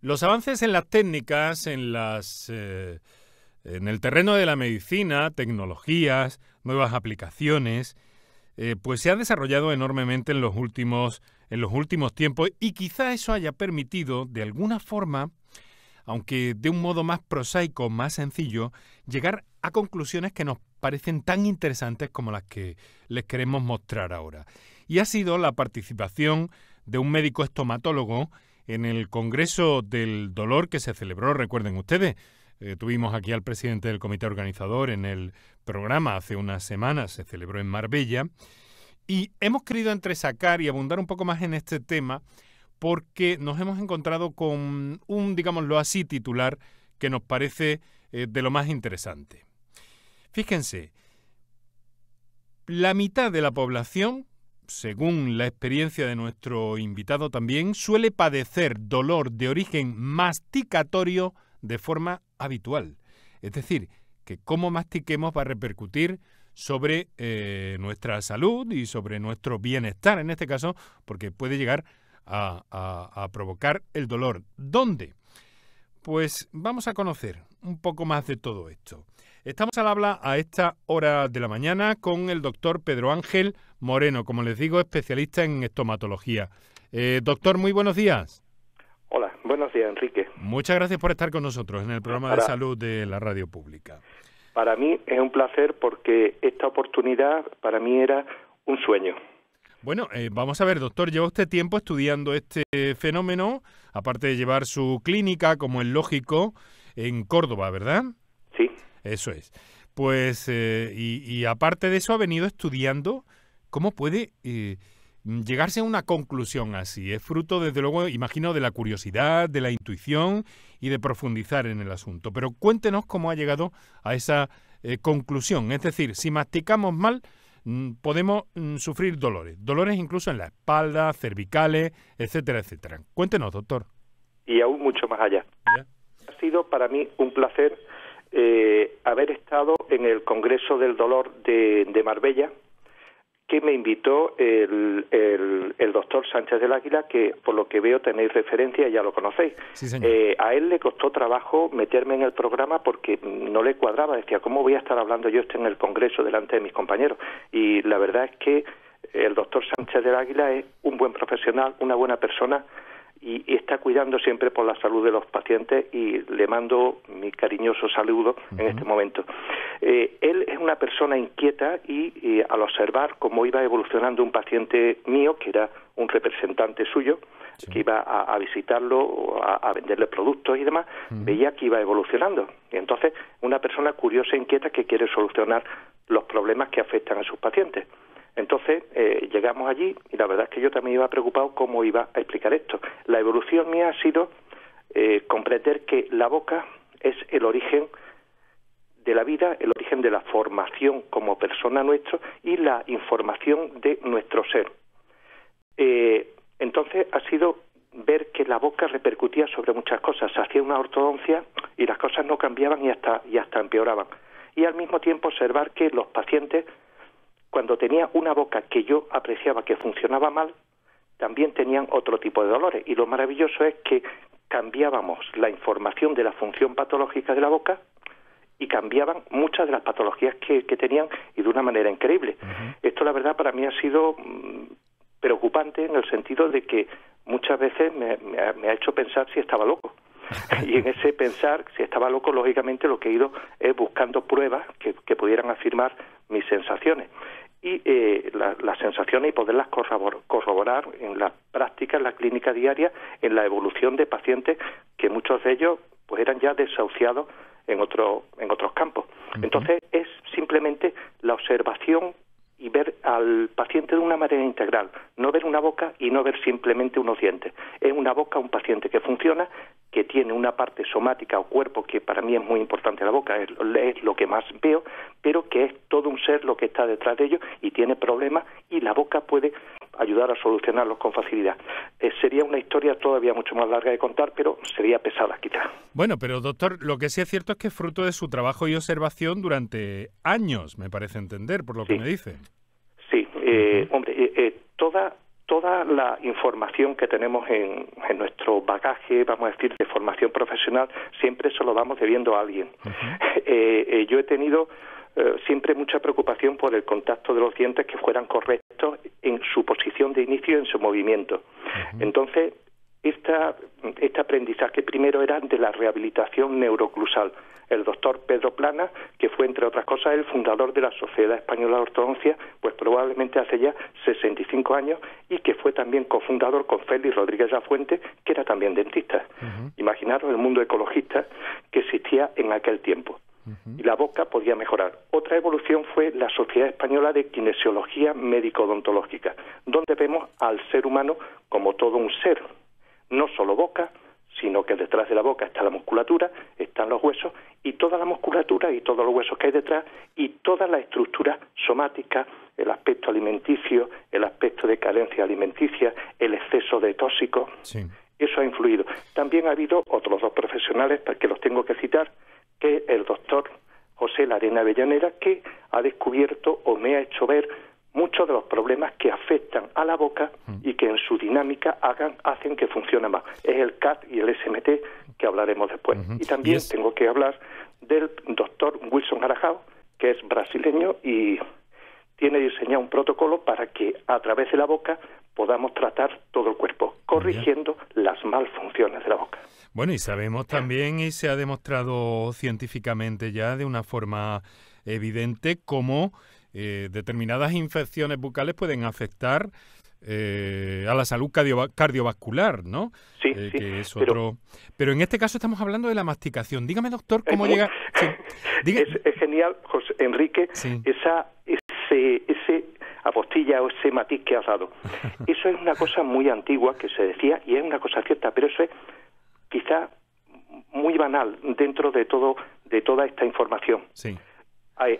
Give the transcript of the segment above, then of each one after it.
Los avances en las técnicas, en el terreno de la medicina, tecnologías, nuevas aplicaciones, pues se ha desarrollado enormemente en los últimos tiempos, y quizá eso haya permitido, de alguna forma, aunque de un modo más prosaico, más sencillo, llegar a conclusiones que nos parecen tan interesantes como las que les queremos mostrar ahora. Y ha sido la participación de un médico estomatólogo en el Congreso del Dolor que se celebró, recuerden ustedes, tuvimos aquí al presidente del comité organizador en el programa hace unas semanas, se celebró en Marbella, y hemos querido entresacar y abundar un poco más en este tema porque nos hemos encontrado con un, digámoslo así, titular que nos parece de lo más interesante. Fíjense, la mitad de la población, según la experiencia de nuestro invitado también, suele padecer dolor de origen masticatorio de forma habitual. Es decir, que cómo mastiquemos va a repercutir sobre nuestra salud y sobre nuestro bienestar, en este caso, porque puede llegar a provocar el dolor. ¿Dónde? Pues vamos a conocer un poco más de todo esto. Estamos al habla a esta hora de la mañana con el doctor Pedro Ángel Moreno, como les digo, especialista en estomatología. Doctor, muy buenos días. Hola, buenos días, Enrique. Muchas gracias por estar con nosotros en el programa de salud de la radio pública. Para mí es un placer porque esta oportunidad para mí era un sueño. Bueno, vamos a ver, doctor, lleva usted tiempo estudiando este fenómeno, aparte de llevar su clínica, como es lógico, en Córdoba, ¿verdad? Sí. Eso es. Pues, y aparte de eso, ha venido estudiando cómo puede llegarse a una conclusión así. Es fruto, desde luego, imagino, de la curiosidad, de la intuición y de profundizar en el asunto. Pero cuéntenos cómo ha llegado a esa conclusión. Es decir, si masticamos mal, podemos sufrir dolores incluso en la espalda, cervicales, etcétera, etcétera. Cuéntenos, doctor. Y aún mucho más allá. ¿Ya? Ha sido para mí un placer haber estado en el Congreso del Dolor de Marbella, que me invitó el doctor Sánchez del Águila, que por lo que veo tenéis referencia y ya lo conocéis. Sí, señor. A él le costó trabajo meterme en el programa porque no le cuadraba. Decía, ¿cómo voy a estar hablando yo en el Congreso delante de mis compañeros? Y la verdad es que el doctor Sánchez del Águila es un buen profesional, una buena persona, y está cuidando siempre por la salud de los pacientes, y le mando mi cariñoso saludo en este momento. Él es una persona inquieta y al observar cómo iba evolucionando un paciente mío, que era un representante suyo, sí, que iba a visitarlo, a venderle productos y demás, veía que iba evolucionando. Y entonces, una persona curiosa e inquieta que quiere solucionar los problemas que afectan a sus pacientes. Entonces, llegamos allí y la verdad es que yo también iba preocupado cómo iba a explicar esto. La evolución mía ha sido comprender que la boca es el origen de la vida, el origen de la formación como persona nuestro y la información de nuestro ser. Entonces, ha sido ver que la boca repercutía sobre muchas cosas. Se hacía una ortodoncia y las cosas no cambiaban y hasta empeoraban. Y al mismo tiempo observar que los pacientes, cuando tenía una boca que yo apreciaba que funcionaba mal, también tenían otro tipo de dolores. Y lo maravilloso es que cambiábamos la información de la función patológica de la boca y cambiaban muchas de las patologías que tenían, y de una manera increíble. Esto, la verdad, para mí ha sido preocupante en el sentido de que muchas veces me ha hecho pensar si estaba loco. Y en ese pensar si estaba loco, lógicamente lo que he ido es buscando pruebas que pudieran afirmar mis sensaciones. Y las sensaciones, y poderlas corroborar en la práctica, en la clínica diaria, en la evolución de pacientes que muchos de ellos pues eran ya desahuciados en otros campos. Entonces es simplemente la observación y ver al paciente de una manera integral, no ver una boca y no ver simplemente unos dientes. Es una boca, un paciente que funciona, que tiene una parte somática o cuerpo, que para mí es muy importante la boca, es lo que más veo, pero que es todo un ser lo que está detrás de ello y tiene problemas, y la boca puede ayudar a solucionarlos con facilidad. Sería una historia todavía mucho más larga de contar, pero sería pesada quizás. Bueno, pero doctor, lo que sí es cierto es que es fruto de su trabajo y observación durante años, me parece entender, por lo que me dice. Sí, hombre, toda toda la información que tenemos en nuestro bagaje, vamos a decir, de formación profesional, siempre se lo vamos debiendo a alguien. Yo he tenido siempre mucha preocupación por el contacto de los dientes, que fueran correctos en su posición de inicio y en su movimiento. Entonces, este aprendizaje primero era de la rehabilitación neuroclusal. El doctor Pedro Plana, que fue, entre otras cosas, el fundador de la Sociedad Española de Ortodoncia, pues probablemente hace ya 65 años, y que fue también cofundador con Félix Rodríguez Lafuente, que era también dentista. Imaginaros el mundo ecologista que existía en aquel tiempo. Y la boca podía mejorar. Otra evolución fue la Sociedad Española de Kinesiología Médico-Odontológica, donde vemos al ser humano como todo un ser, no solo boca, sino que detrás de la boca está la musculatura, están los huesos, y toda la musculatura y todos los huesos que hay detrás, y toda la estructura somática, el aspecto alimenticio, el aspecto de carencia alimenticia, el exceso de tóxicos. Sí. Eso ha influido. También ha habido otros dos profesionales, que los tengo que citar, que el doctor José Larena Avellaneda, que ha descubierto o me ha hecho ver muchos de los problemas que afectan a la boca y que en su dinámica hacen que funcione más. Es el CAT y el SMT, que hablaremos después. Y también tengo que hablar del doctor Wilson Arajao, que es brasileño y tiene diseñado un protocolo para que a través de la boca podamos tratar todo el cuerpo, corrigiendo las malfunciones de la boca. Bueno, y sabemos también, y se ha demostrado científicamente ya de una forma evidente, cómo determinadas infecciones bucales pueden afectar a la salud cardiovascular, ¿no? Sí, que es otro. Pero en este caso estamos hablando de la masticación. Dígame, doctor, ¿cómo llega? Sí. Es genial, José Enrique, ese apostilla o ese matiz que has dado. Eso es una cosa muy antigua que se decía, y es una cosa cierta, pero eso es quizá muy banal dentro de toda esta información. Sí.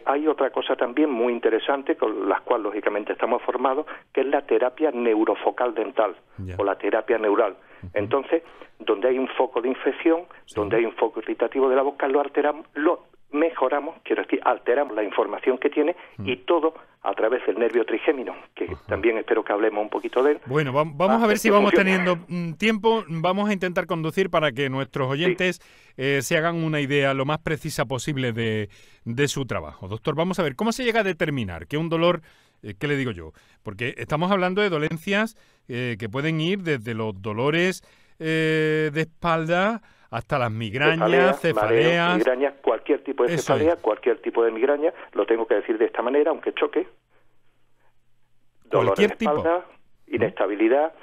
Hay otra cosa también muy interesante, con la cual lógicamente estamos formados, que es la terapia neurofocal dental, o la terapia neural. Entonces, donde hay un foco de infección, donde hay un foco irritativo de la boca, lo mejoramos, quiero decir, alteramos la información que tiene, y todo a través del nervio trigémino, que también espero que hablemos un poquito de él. Bueno, vamos a ver si vamos teniendo tiempo. Vamos a intentar conducir para que nuestros oyentes se hagan una idea lo más precisa posible de su trabajo. Doctor, vamos a ver, ¿cómo se llega a determinar que un dolor, qué le digo yo? Porque estamos hablando de dolencias que pueden ir desde los dolores de espalda hasta las migrañas, cefaleas... Mareo, migrañas, cualquier tipo de cefalea, cualquier tipo de migraña, lo tengo que decir de esta manera, aunque choque. Dolores de espalda, inestabilidad,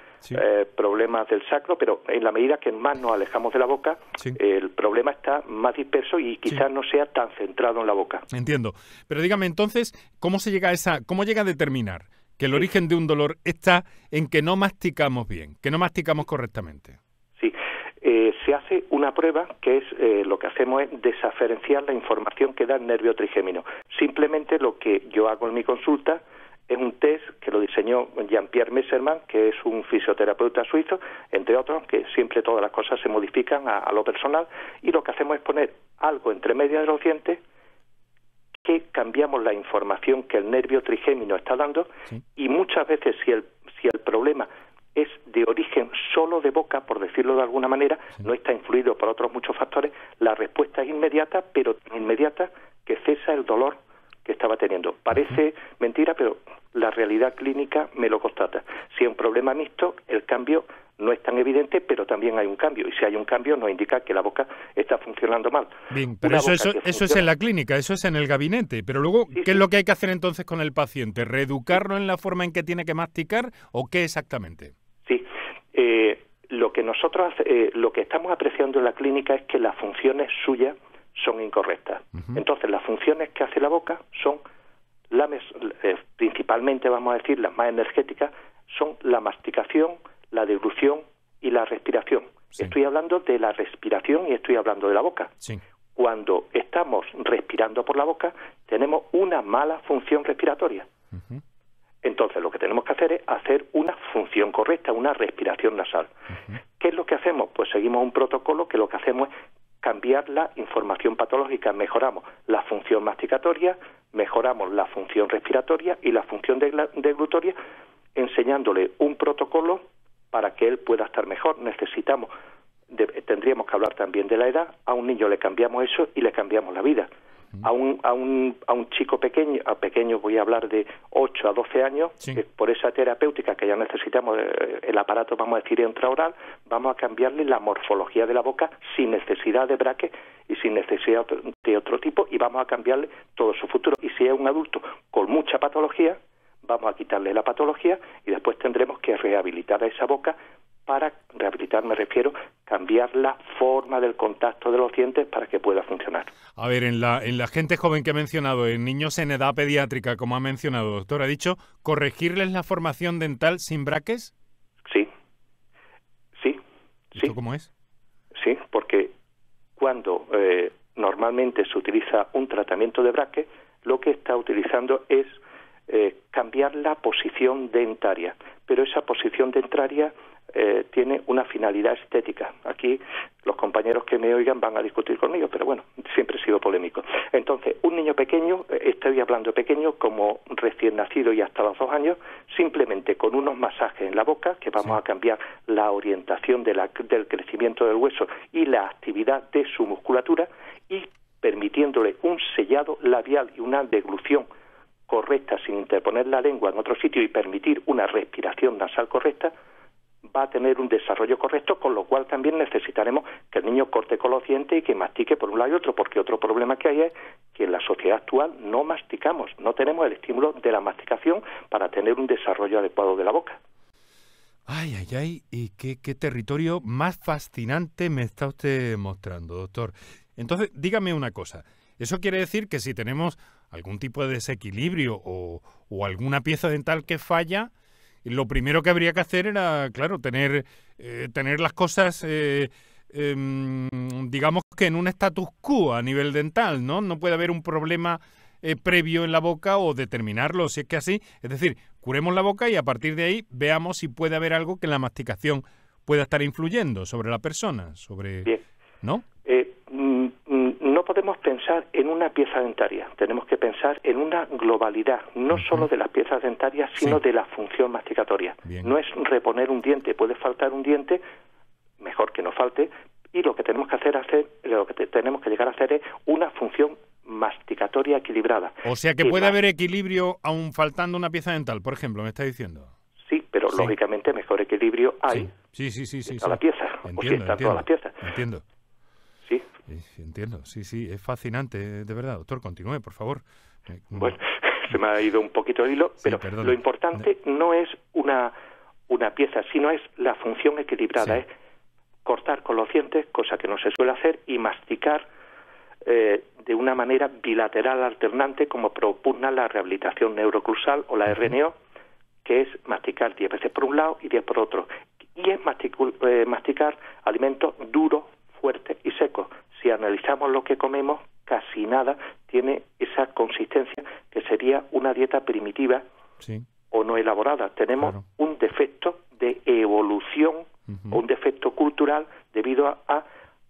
problemas del sacro, pero en la medida que más nos alejamos de la boca, el problema está más disperso y quizás no sea tan centrado en la boca. Entiendo. Pero dígame entonces, ¿cómo llega a determinar que el origen de un dolor está en que no masticamos bien, que no masticamos correctamente? Sí. Se hace una prueba que es lo que hacemos es desaferenciar la información que da el nervio trigémino. Simplemente lo que yo hago en mi consulta es un test que lo diseñó Jean-Pierre Messermann, que es un fisioterapeuta suizo, entre otros, que siempre todas las cosas se modifican a lo personal, y lo que hacemos es poner algo entre medio de los dientes, que cambiamos la información que el nervio trigémino está dando, y muchas veces si el problema es de origen solo de boca, por decirlo de alguna manera, no está influido por otros muchos factores, la respuesta es inmediata, pero tan inmediata que cesa el dolor que estaba teniendo. Parece mentira, pero la realidad clínica me lo constata. Si hay un problema mixto, el cambio no es tan evidente, pero también hay un cambio. Y si hay un cambio, nos indica que la boca está funcionando mal. Bien, pero eso es en la clínica, eso es en el gabinete. Pero luego, ¿qué es lo que hay que hacer entonces con el paciente? ¿Reeducarlo en la forma en que tiene que masticar o qué exactamente? Sí, lo que estamos apreciando en la clínica es que las funciones suyas son incorrectas. Entonces, las funciones que hace la boca son, principalmente, vamos a decir, las más energéticas, son la masticación, la deglución y la respiración. Estoy hablando de la respiración y estoy hablando de la boca. Cuando estamos respirando por la boca, tenemos una mala función respiratoria. Entonces, lo que tenemos que hacer es hacer una función correcta, una respiración nasal. ¿Qué es lo que hacemos? Pues seguimos un protocolo que lo que hacemos es cambiar la información patológica. Mejoramos la función masticatoria, mejoramos la función respiratoria y la función deglutoria, enseñándole un protocolo para que él pueda estar mejor. Tendríamos que hablar también de la edad. A un niño le cambiamos eso y le cambiamos la vida. A un chico pequeño voy a hablar de 8 a 12 años, Sí. por esa terapéutica que ya necesitamos, el aparato, vamos a decir, intraoral, vamos a cambiarle la morfología de la boca sin necesidad de brackets y sin necesidad de otro tipo, y vamos a cambiarle todo su futuro. Y si es un adulto con mucha patología, vamos a quitarle la patología y después tendremos que rehabilitar a esa boca. Para rehabilitar me refiero cambiar la forma del contacto de los dientes para que pueda funcionar. A ver, en la gente joven que ha mencionado, en niños en edad pediátrica, como ha mencionado, doctor, ha dicho corregirles la formación dental sin brackets. Sí. ¿Esto cómo es? Sí, porque cuando normalmente se utiliza un tratamiento de brackets, lo que está utilizando es cambiar la posición dentaria, pero esa posición dentaria tiene una finalidad estética. Aquí los compañeros que me oigan van a discutir conmigo, pero bueno, siempre he sido polémico. Entonces, un niño pequeño, estoy hablando pequeño como recién nacido y hasta los 2 años, simplemente con unos masajes en la boca, que vamos a cambiar la orientación del crecimiento del hueso y la actividad de su musculatura, y permitiéndole un sellado labial y una deglución correcta sin interponer la lengua en otro sitio y permitir una respiración nasal correcta, va a tener un desarrollo correcto, con lo cual también necesitaremos que el niño corte con los dientes y que mastique por un lado y otro, porque otro problema que hay es que en la sociedad actual no masticamos, no tenemos el estímulo de la masticación para tener un desarrollo adecuado de la boca. Ay, y qué territorio más fascinante me está usted mostrando, doctor. Entonces, dígame una cosa. ¿Eso quiere decir que si tenemos algún tipo de desequilibrio o alguna pieza dental que falla, lo primero que habría que hacer era, claro, tener las cosas, digamos que en un status quo a nivel dental, ¿no? No puede haber un problema previo en la boca o determinarlo, si es que así. Es decir, curemos la boca y a partir de ahí veamos si puede haber algo que en la masticación pueda estar influyendo sobre la persona, Bien. ¿no? No podemos pensar en una pieza dentaria, tenemos que pensar en una globalidad, no solo de las piezas dentarias, sino de la función masticatoria. Bien. No es reponer un diente, puede faltar un diente, mejor que no falte, y lo que tenemos que tenemos que llegar a hacer es una función masticatoria equilibrada. O sea que puede haber equilibrio aún faltando una pieza dental, por ejemplo, me está diciendo. Sí, pero lógicamente mejor equilibrio hay sí. en la pieza, o si están todas las piezas. Entiendo. Sí. Entiendo, sí, es fascinante, de verdad. Doctor, continúe, por favor. Bueno, se me ha ido un poquito el hilo, pero lo importante no es una pieza, sino es la función equilibrada, es cortar con los dientes, cosa que no se suele hacer, y masticar de una manera bilateral alternante, como propugna la rehabilitación neuroclusal o la RNO, que es masticar 10 veces por un lado y 10 por otro. Y es masticar alimentos duros, fuertes y secos. Si analizamos lo que comemos, casi nada tiene esa consistencia que sería una dieta primitiva o no elaborada. Tenemos un defecto de evolución o un defecto cultural debido a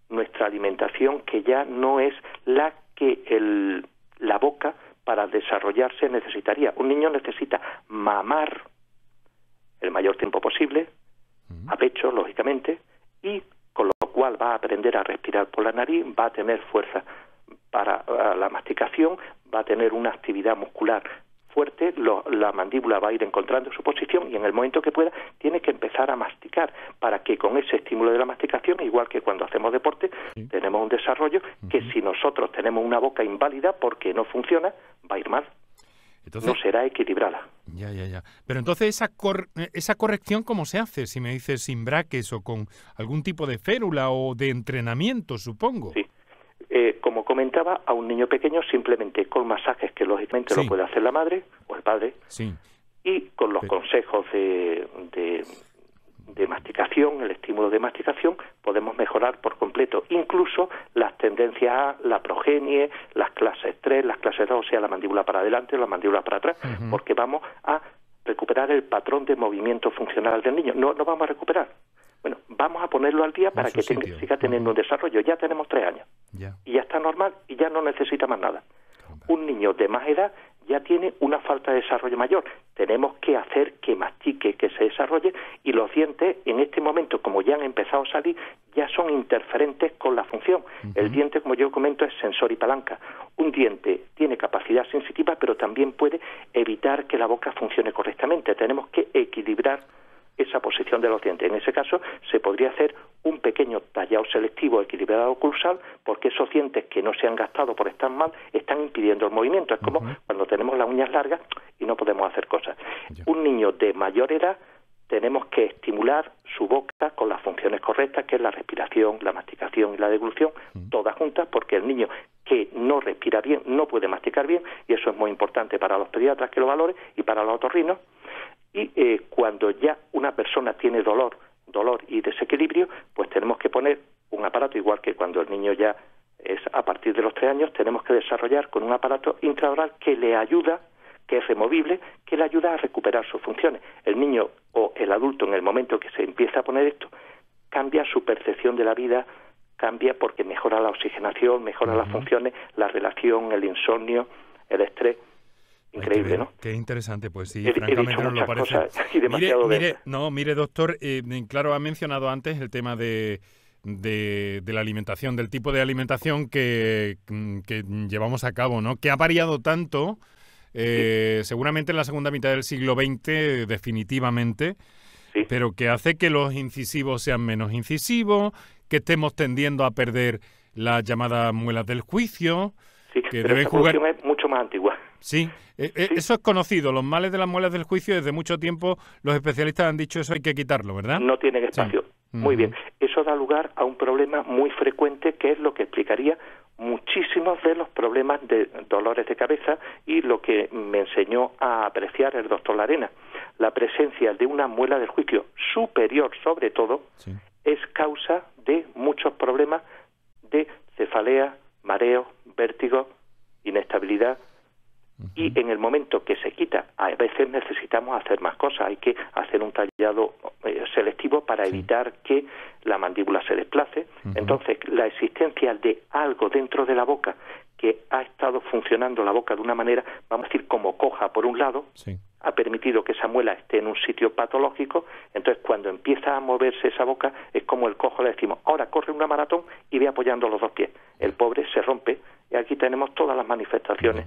nuestra alimentación, que ya no es la que la boca para desarrollarse necesitaría. Un niño necesita mamar el mayor tiempo posible, a pecho, lógicamente, y con lo cual va a aprender a respirar por la nariz, va a tener fuerza para la masticación, va a tener una actividad muscular fuerte, la mandíbula va a ir encontrando su posición y en el momento que pueda tiene que empezar a masticar para que con ese estímulo de la masticación, igual que cuando hacemos deporte, tenemos un desarrollo que si nosotros tenemos una boca inválida porque no funciona, va a ir mal. Entonces, no será equilibrada. Ya. Pero entonces esa corrección, ¿cómo se hace? Si me dices sin brackets o con algún tipo de férula o de entrenamiento, supongo. Sí. Como comentaba, a un niño pequeño simplemente con masajes que lógicamente lo puede hacer la madre o el padre, y con los consejos de masticación, el estímulo de masticación, podemos mejorar por completo incluso las tendencias a la progenie, las clases 3, las clases 2, o sea, la mandíbula para adelante o la mandíbula para atrás, porque vamos a recuperar el patrón de movimiento funcional del niño. No vamos a recuperar. Bueno, vamos a ponerlo al día para que siga teniendo un desarrollo. Ya tenemos 3 años. Y ya está normal y ya no necesita más nada. Un niño de más edad ya tiene una falta de desarrollo mayor. Tenemos que hacer que mastique, que se desarrolle, y los dientes en este momento, como ya han empezado a salir, ya son interferentes con la función. El diente, como yo comento, es sensor y palanca. Un diente tiene capacidad sensitiva, pero también puede evitar que la boca funcione correctamente. Tenemos que equilibrar esa posición de los dientes. En ese caso, se podría hacer un pequeño tallado selectivo equilibrado oclusal, porque esos dientes que no se han gastado por estar mal están impidiendo el movimiento. Es como cuando tenemos las uñas largas y no podemos hacer cosas. Un niño de mayor edad tenemos que estimular su boca con las funciones correctas, que es la respiración, la masticación y la deglución, todas juntas, porque el niño que no respira bien no puede masticar bien, y eso es muy importante para los pediatras que lo valoren y para los otorrinos. Y cuando ya una persona tiene dolor y desequilibrio, pues tenemos que poner un aparato, igual que cuando el niño ya es a partir de los 3 años, tenemos que desarrollar con un aparato intraoral que le ayuda, que es removible, que le ayuda a recuperar sus funciones. El niño o el adulto, en el momento que se empieza a poner esto, cambia su percepción de la vida, cambia porque mejora la oxigenación, mejora las funciones, la relación, el insomnio, el estrés. Increíble, ¿no? Qué interesante, pues sí, francamente nos lo parece. Mire, doctor, claro, ha mencionado antes el tema de la alimentación, del tipo de alimentación que llevamos a cabo, ¿no? Que ha variado tanto, seguramente en la segunda mitad del siglo XX, definitivamente, pero que hace que los incisivos sean menos incisivos, que estemos tendiendo a perder las llamadas muelas del juicio, que pero deben esa jugar... es mucho más antigua. Sí, eso es conocido, los males de las muelas del juicio, desde mucho tiempo los especialistas han dicho eso hay que quitarlo, ¿verdad? No tienen espacio. Sí. Muy bien. Eso da lugar a un problema muy frecuente, que es lo que explicaría muchísimos de los problemas de dolores de cabeza y lo que me enseñó a apreciar el doctor Larena. La presencia de una muela del juicio superior, sobre todo, es causa de muchos problemas de cefalea, mareo, vértigo, inestabilidad. Y en el momento que se quita, a veces necesitamos hacer más cosas. Hay que hacer un tallado selectivo para evitar que la mandíbula se desplace. Entonces, la existencia de algo dentro de la boca que ha estado funcionando la boca de una manera, vamos a decir, como coja por un lado, ha permitido que esa muela esté en un sitio patológico. Entonces, cuando empieza a moverse esa boca, es como el cojo le decimos, ahora corre una maratón y ve apoyando los 2 pies. El pobre se rompe, y aquí tenemos todas las manifestaciones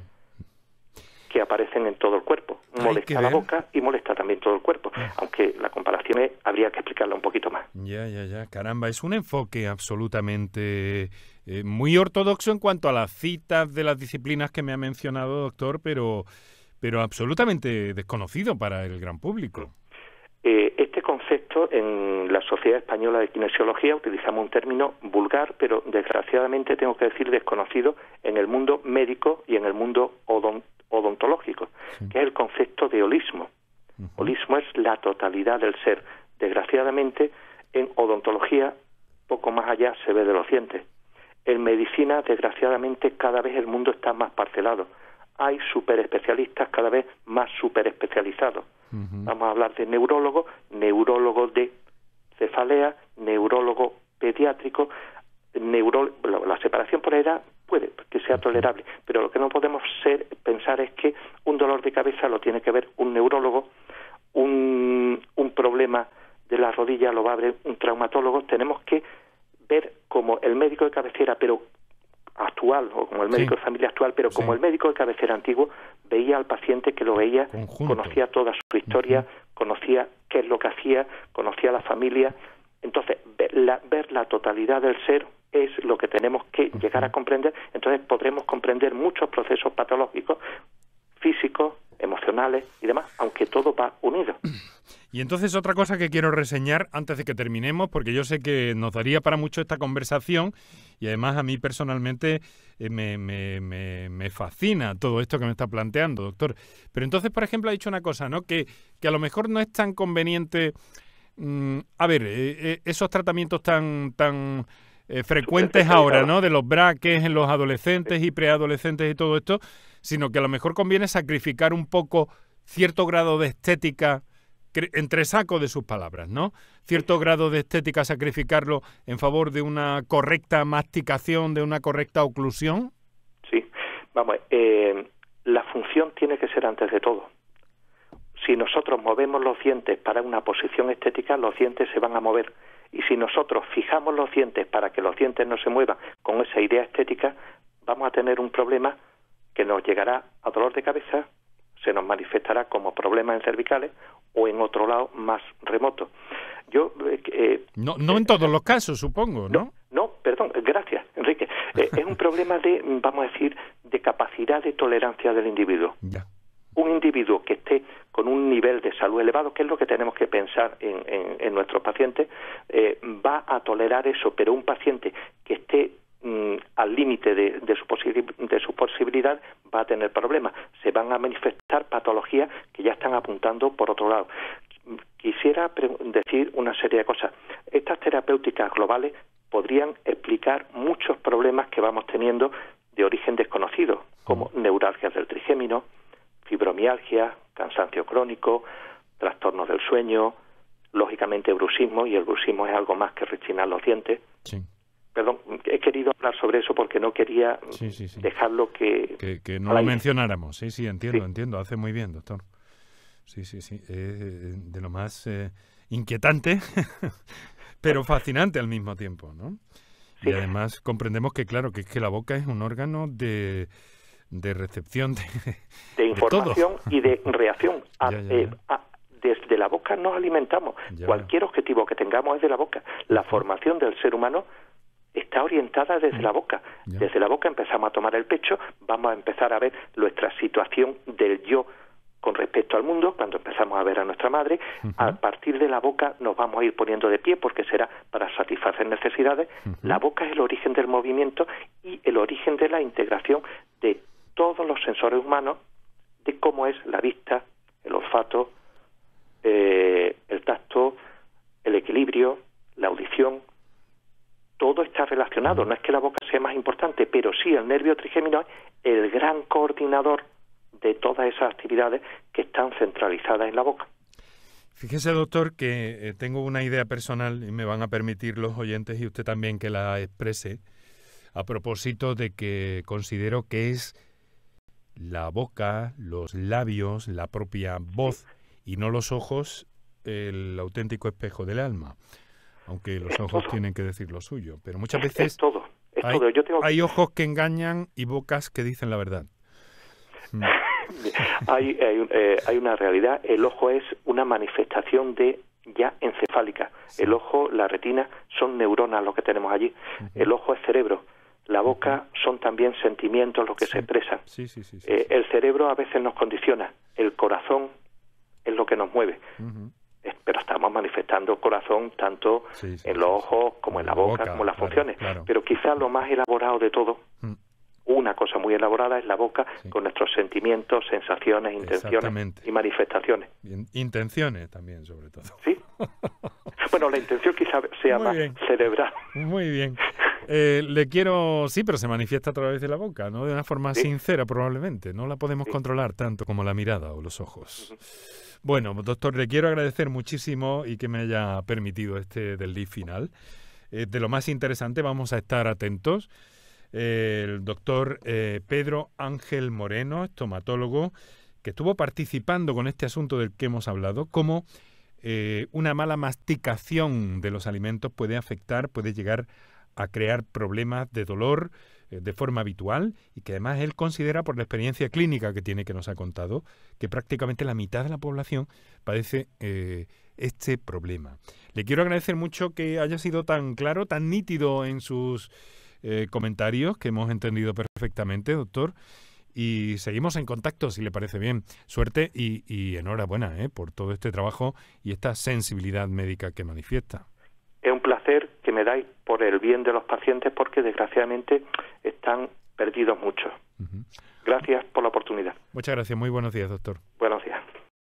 que aparecen en todo el cuerpo. Molesta la boca y molesta también todo el cuerpo, aunque la comparación habría que explicarla un poquito más. Ya, caramba, es un enfoque absolutamente muy ortodoxo en cuanto a las citas de las disciplinas que me ha mencionado, doctor, pero absolutamente desconocido para el gran público. Este concepto, en la Sociedad Española de Kinesiología utilizamos un término vulgar, pero desgraciadamente tengo que decir desconocido en el mundo médico y en el mundo odontológico, que es el concepto de holismo. Holismo es la totalidad del ser. Desgraciadamente, en odontología, poco más allá se ve de los dientes. En medicina, desgraciadamente, cada vez el mundo está más parcelado. Hay superespecialistas cada vez más superespecializados. Vamos a hablar de neurólogo de cefalea, neurólogo pediátrico, la separación por edad puede que sea tolerable, pero lo que no podemos pensar es que un dolor de cabeza lo tiene que ver un neurólogo, un problema de la rodilla lo va a ver un traumatólogo. Tenemos que ver como el médico de cabecera, pero actual, o como el médico de familia actual, pero como el médico de cabecera antiguo, veía al paciente, que lo veía, conocía toda su historia, conocía qué es lo que hacía, conocía a la familia. Entonces, ver la totalidad del ser es lo que tenemos que llegar a comprender. Entonces podremos comprender muchos procesos patológicos, físicos, emocionales y demás, aunque todo va unido. Y entonces otra cosa que quiero reseñar antes de que terminemos, porque yo sé que nos daría para mucho esta conversación y además a mí personalmente me fascina todo esto que me está planteando, doctor. Pero entonces, por ejemplo, ha dicho una cosa, ¿no? Que a lo mejor no es tan conveniente, esos tratamientos tan frecuentes ahora, ¿no? De los braques en los adolescentes y preadolescentes y todo esto, sino que a lo mejor conviene sacrificar un poco cierto grado de estética, entre sacos de sus palabras, ¿no? Cierto grado de estética, sacrificarlo en favor de una correcta masticación, de una correcta oclusión. Sí, vamos, la función tiene que ser antes de todo. Si nosotros movemos los dientes para una posición estética, los dientes se van a mover. Y si nosotros fijamos los dientes para que los dientes no se muevan con esa idea estética, vamos a tener un problema que nos llegará a dolor de cabeza, se nos manifestará como problemas en cervicales o en otro lado más remoto. Yo no en todos los casos, supongo, ¿no? No, perdón, gracias, Enrique. Es un problema de, vamos a decir, de capacidad de tolerancia del individuo. Ya. Un individuo que esté con un nivel de salud elevado, que es lo que tenemos que pensar en nuestros pacientes, va a tolerar eso, pero un paciente que esté al límite de su posibilidad va a tener problemas. Se van a manifestar patologías que ya están apuntando por otro lado. Quisiera decir una serie de cosas. Estas terapéuticas globales podrían explicar muchos problemas que vamos teniendo de origen desconocido, como neuralgias del trigémino, fibromialgia, cansancio crónico, trastornos del sueño, lógicamente bruxismo, y el bruxismo es algo más que rechinar los dientes. Sí. Perdón, he querido hablar sobre eso porque no quería dejarlo que no lo mencionáramos. Sí, entiendo. Hace muy bien, doctor. Sí. De lo más inquietante, pero fascinante al mismo tiempo, ¿no? Sí. Y además comprendemos que, claro, que es que la boca es un órgano de recepción de información todo. Y de reacción. Desde la boca nos alimentamos. Cualquier objetivo que tengamos es de la boca. La formación del ser humano está orientada desde la boca. Desde la boca empezamos a tomar el pecho, vamos a empezar a ver nuestra situación del yo con respecto al mundo, cuando empezamos a ver a nuestra madre. A partir de la boca nos vamos a ir poniendo de pie porque será para satisfacer necesidades. La boca es el origen del movimiento y el origen de la integración de todos los sensores humanos, de cómo es la vista, el olfato, el tacto, el equilibrio, la audición. Todo está relacionado. No es que la boca sea más importante, pero sí el nervio trigémino es el gran coordinador de todas esas actividades que están centralizadas en la boca. Fíjese, doctor, que tengo una idea personal y me van a permitir los oyentes y usted también que la exprese a propósito de que considero que es la boca, los labios, la propia voz y no los ojos el auténtico espejo del alma, aunque los ojos tienen que decir lo suyo, pero muchas veces hay ojos que engañan y bocas que dicen la verdad. Hay una realidad. El ojo es una manifestación ya encefálica. El ojo, la retina, son neuronas lo que tenemos allí. El ojo es cerebro. La boca son también sentimientos lo que se expresan. El cerebro a veces nos condiciona. El corazón es lo que nos mueve. Pero estamos manifestando corazón tanto en los ojos como en la boca, como en las funciones. Claro. Pero quizás lo más elaborado de todo, una cosa muy elaborada es la boca, con nuestros sentimientos, sensaciones, intenciones y manifestaciones. Intenciones también, sobre todo. Sí. Bueno, la intención quizás sea más cerebral. Muy bien. Pero se manifiesta a través de la boca, ¿no? De una forma sincera probablemente. No la podemos controlar tanto como la mirada o los ojos. Bueno, doctor, le quiero agradecer muchísimo y que me haya permitido del DIF final. De lo más interesante, vamos a estar atentos. El doctor Pedro Ángel Moreno, estomatólogo, que estuvo participando con este asunto del que hemos hablado, cómo una mala masticación de los alimentos puede llegar a crear problemas de dolor de forma habitual y que además él considera, por la experiencia clínica que tiene, que nos ha contado, que prácticamente la mitad de la población padece este problema. Le quiero agradecer mucho que haya sido tan claro, tan nítido en sus comentarios, que hemos entendido perfectamente, doctor, y seguimos en contacto, si le parece bien. Suerte y enhorabuena por todo este trabajo y esta sensibilidad médica que manifiesta. Es un placer que me dais por el bien de los pacientes, porque desgraciadamente están perdidos muchos. Gracias por la oportunidad. Muchas gracias. Muy buenos días, doctor.